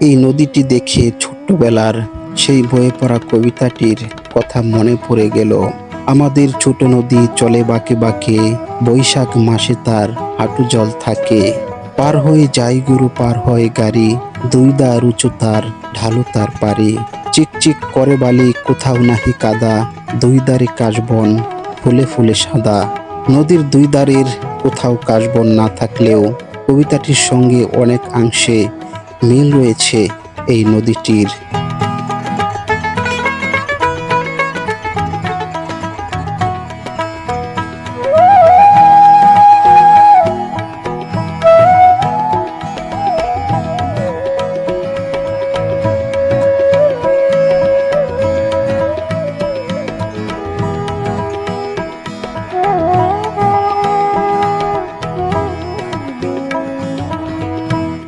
এই নদীটি দেখে ছোট্টবেলার সেই বয়ে পড়া কবিতাটির কথা মনে পড়ে গেল। আমাদের ছোট নদী চলে বাঁকে বাঁকে, বৈশাখ মাসে তার হাঁটু জল থাকে। পার হয়ে যায় গরু, পার হয় গাড়ি, দুই দার উঁচু তার, ঢালু তার পারে। চিকচিক করে বালি, কোথাও নাহি কাদা, দুই দারে কাশবন, ফুলে ফুলে সাদা। নদীর দুই দারের কোথাও কাশবন না থাকলেও কবিতাটির সঙ্গে অনেকাংশে মিল রয়েছে এই নদীটির।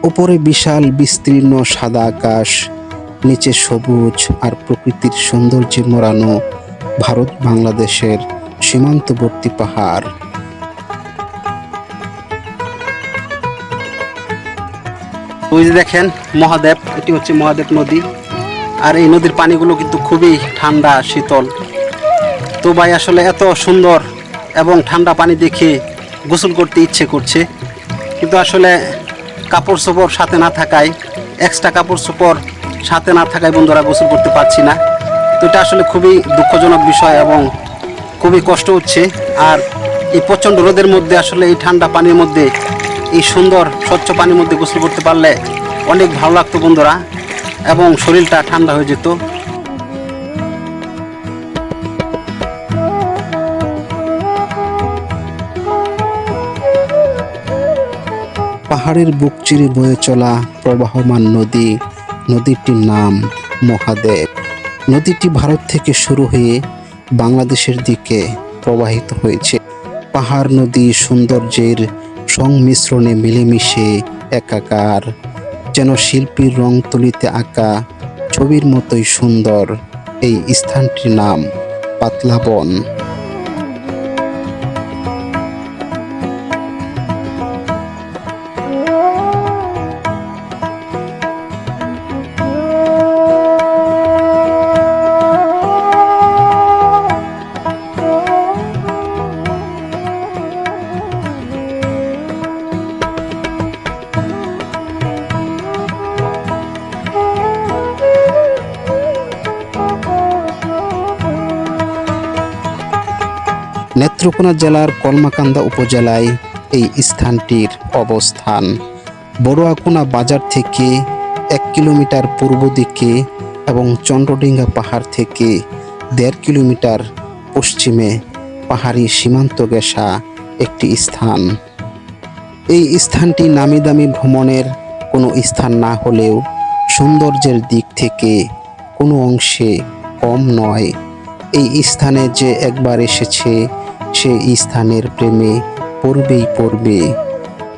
উপরে বিশাল বিস্তীর্ণ সাদা আকাশ, নিচে সবুজ আর প্রকৃতির সৌন্দর্যে মোড়ানো ভারত বাংলাদেশের সীমান্তবর্তী পাহাড়। ওই যে দেখেন মহাদেব, এটি হচ্ছে মহাদেব নদী। আর এই নদীর পানিগুলো কিন্তু খুবই ঠান্ডা শীতল। তো ভাই আসলে এত সুন্দর এবং ঠান্ডা পানি দেখে গোসল করতে ইচ্ছে করছে, কিন্তু আসলে কাপড় চোপড় সাথে না থাকায়, এক্সট্রা কাপড় চোপড় সাথে না থাকায় বন্ধুরা গোসল করতে পারছি না। তো এটা আসলে খুবই দুঃখজনক বিষয় এবং খুবই কষ্ট হচ্ছে। আর এই প্রচণ্ড রোদের মধ্যে আসলে এই ঠান্ডা পানির মধ্যে, এই সুন্দর স্বচ্ছ পানির মধ্যে গোসল করতে পারলে অনেক ভালো লাগতো বন্ধুরা, এবং শরীরটা ঠান্ডা হয়ে যেত। পাহাড়ের বুক চিরে বয়ে চলা প্রবাহমান নদী, নদীটির নাম মহাদেব। নদীটি ভারত থেকে শুরু হয়ে বাংলাদেশের দিকে প্রবাহিত হয়েছে। পাহাড় নদী সৌন্দর্যের সংমিশ্রণে মিলেমিশে একাকার, যেন শিল্পীর রং তুলিতে আঁকা ছবির মতোই সুন্দর। এই স্থানটির নাম পাতলা বন। নেত্রকোনা জেলার কলমাকান্দা উপজেলায় এই স্থানটির অবস্থান। বড়ুয়াকুনা বাজার থেকে 1 কিলোমিটার পূর্ব দিকে এবং চন্দ্রডিঙ্গা পাহাড় থেকে 1.5 কিলোমিটার পশ্চিমে পাহাড়ি সীমান্ত ঘেঁষা একটি স্থান। এই স্থানটি নামি দামি ভ্রমণের কোনো স্থান না হলেও সৌন্দর্যের দিক থেকে কোনো অংশে কম নয়। এই স্থানে যে একবার এসেছে সে স্থানের প্রেমে পড়বেই পড়বে।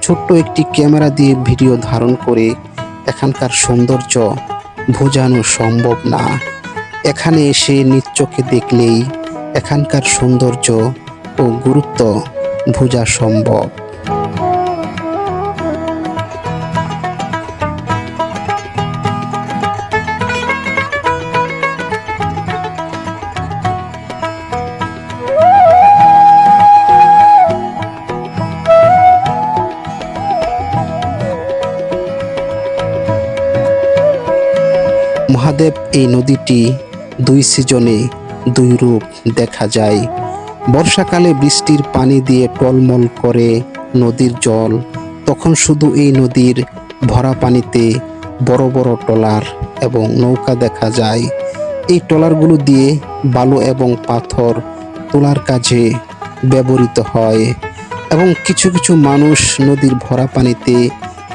ছোট্ট একটি ক্যামেরা দিয়ে ভিডিও ধারণ করে এখানকার সৌন্দর্য বোঝানো সম্ভব না। এখানে এসে নিজ চোখে দেখলেই এখানকার সৌন্দর্য ও গুরুত্ব বোঝা সম্ভব। মহাদেব এই নদীটি 2 সিজনে 2 রূপ দেখা যায়। বর্ষাকালে বৃষ্টির পানি দিয়ে টলমল করে নদীর জল, তখন শুধু এই নদীর ভরা পানিতে বড় বড় ট্রলার এবং নৌকা দেখা যায়। এই ট্রলারগুলো দিয়ে বালু এবং পাথর তোলার কাজে ব্যবহৃত হয়, এবং কিছু কিছু মানুষ নদীর ভরা পানিতে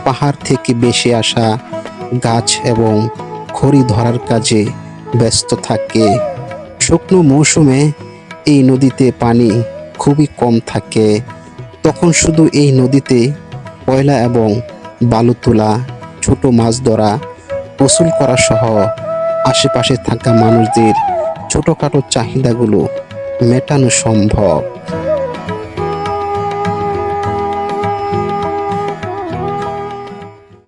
পাহাড় থেকে ভেসে আসা গাছ এবং খড়ি ধরার কাজে ব্যস্ত থাকে। শুকনো মৌসুমে এই নদীতে পানি খুবই কম থাকে, তখন শুধু এই নদীতে কয়লা এবং বালু তোলা, ছোট মাছ ধরা, গোসল করা সহ আশেপাশে থাকা মানুষদের ছোটখাটো চাহিদাগুলো মেটানো সম্ভব।